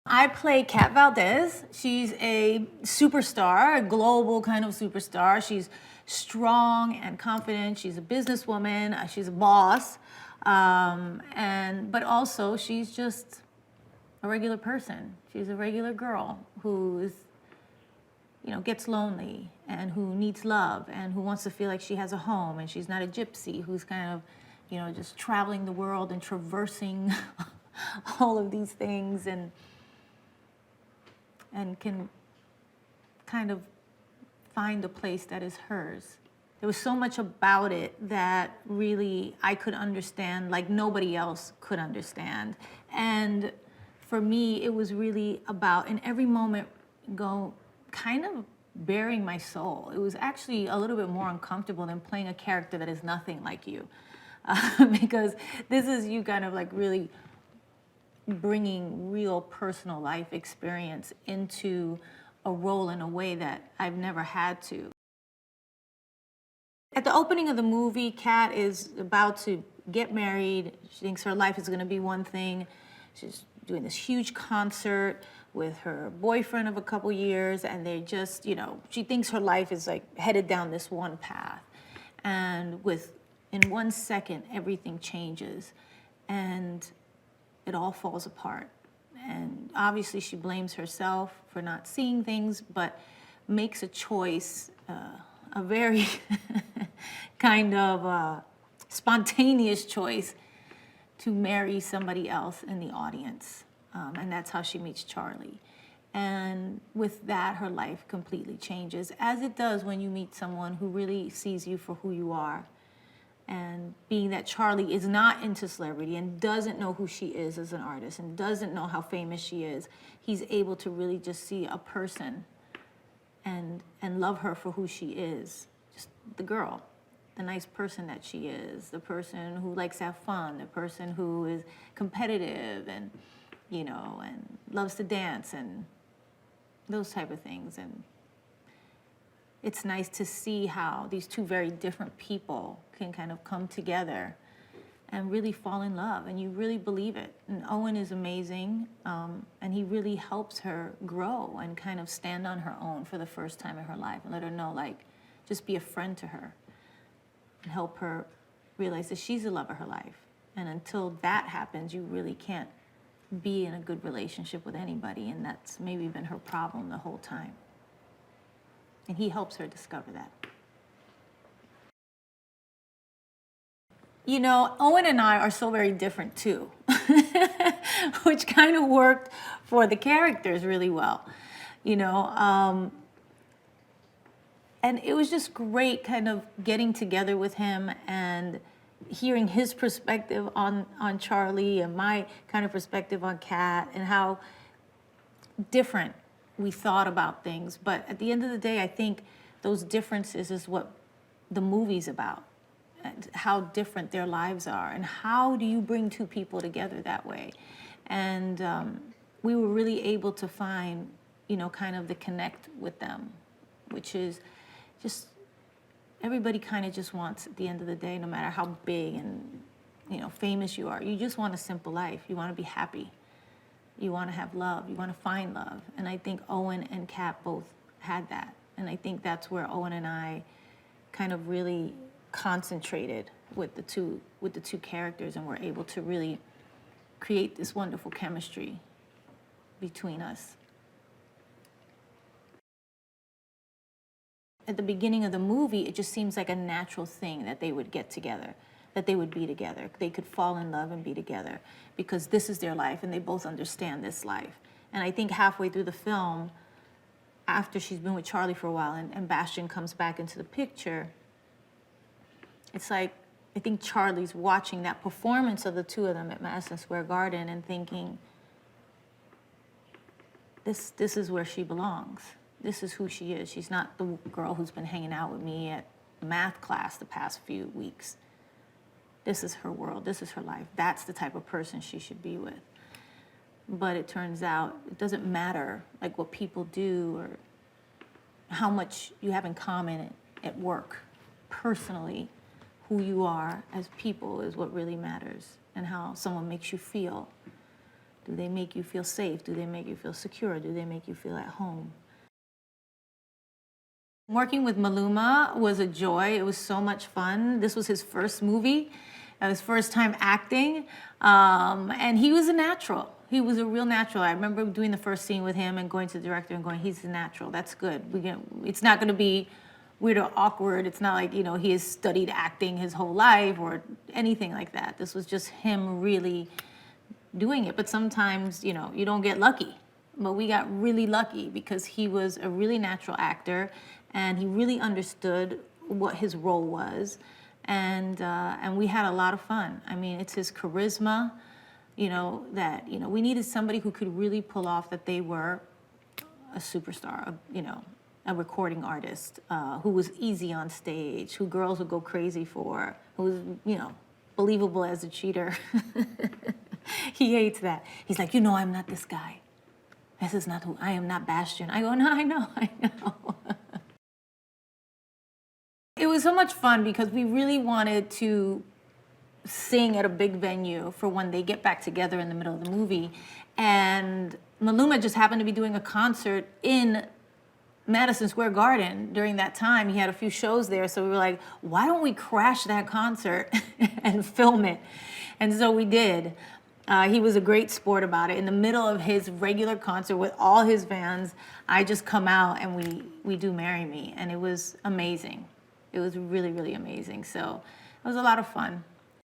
I play Kat Valdez. She's a superstar, a global kind of superstar. She's strong and confident. She's a businesswoman. She's a boss, but also she's just a regular person. She's a regular girl who is, gets lonely and who needs love and who wants to feel like she has a home. And she's not a gypsy who's kind of, just traveling the world and traversing all of these things and can kind of find a place that is hers. There was so much about it that really I could understand like nobody else could understand. And for me, it was really about, in every moment, kind of bearing my soul. It was actually a little bit more uncomfortable than playing a character that is nothing like you. Because this is you kind of like really bringing real personal life experience into a role in a way that I've never had to. At the opening of the movie, Kat is about to get married. She thinks her life is going to be one thing. She's doing this huge concert with her boyfriend of a couple years, and they just, she thinks her life is like headed down this one path. And in 1 second, everything changes. And it all falls apart. And obviously she blames herself for not seeing things, but makes a choice, a very kind of spontaneous choice to marry somebody else in the audience. And that's how she meets Charlie. And with that, her life completely changes, as it does when you meet someone who really sees you for who you are. And being that Charlie is not into celebrity and doesn't know who she is as an artist and doesn't know how famous she is, he's able to really just see a person and love her for who she is. Just the girl, the nice person that she is, the person who likes to have fun, the person who is competitive and, and loves to dance and those type of things. And it's nice to see how these two very different people can kind of come together and really fall in love, and you really believe it. And Owen is amazing, and he really helps her grow and kind of stand on her own for the first time in her life and let her know, like, just be a friend to her and help her realize that she's the love of her life. And until that happens, you really can't be in a good relationship with anybody, and that's maybe been her problem the whole time. And he helps her discover that. Owen and I are so very different too, which kind of worked for the characters really well, And it was just great kind of getting together with him and hearing his perspective on Charlie and my kind of perspective on Kat and how different we thought about things. But at the end of the day, I think those differences is what the movie's about, and how different their lives are, and how do you bring two people together that way. And we were really able to find, kind of the connect with them, which is just everybody kind of just wants, at the end of the day, no matter how big and, famous you are, you just want a simple life. You want to be happy. You want to have love. You want to find love. And I think Owen and Kat both had that. And I think that's where Owen and I kind of really concentrated with the two characters, and were able to really create this wonderful chemistry between us. At the beginning of the movie, it just seems like a natural thing that they would get together, that they would be together. They could fall in love and be together because this is their life and they both understand this life. And I think halfway through the film, after she's been with Charlie for a while and Bastian comes back into the picture, it's like, I think Charlie's watching that performance of the two of them at Madison Square Garden and thinking, this is where she belongs. This is who she is. She's not the girl who's been hanging out with me at math class the past few weeks. This is her world. This is her life. That's the type of person she should be with. But it turns out it doesn't matter like what people do or how much you have in common at work. Personally, who you are as people is what really matters, and how someone makes you feel. Do they make you feel safe? Do they make you feel secure? Do they make you feel at home? Working with Maluma was a joy. It was so much fun. This was his first movie, his first time acting, and he was a natural. He was a real natural. I remember doing the first scene with him and going to the director and going, he's a natural. That's good. It's not going to be weird or awkward. It's not like, he has studied acting his whole life or anything like that. This was just him really doing it. But sometimes, you don't get lucky. But we got really lucky because he was a really natural actor and he really understood what his role was. And we had a lot of fun. I mean, it's his charisma, that, we needed somebody who could really pull off that they were a superstar, a recording artist, who was easy on stage, who girls would go crazy for, who was, believable as a cheater. He hates that. He's like, I'm not this guy. This is not who I am, not Bastion. I go, no, I know. It was so much fun because we really wanted to sing at a big venue for when they get back together in the middle of the movie. And Maluma just happened to be doing a concert in Madison Square Garden during that time. He had a few shows there, so we were like, why don't we crash that concert and film it? And so we did. He was a great sport about it. In the middle of his regular concert with all his fans, I just come out and we do Marry Me. And it was amazing. It was really, really amazing. So it was a lot of fun.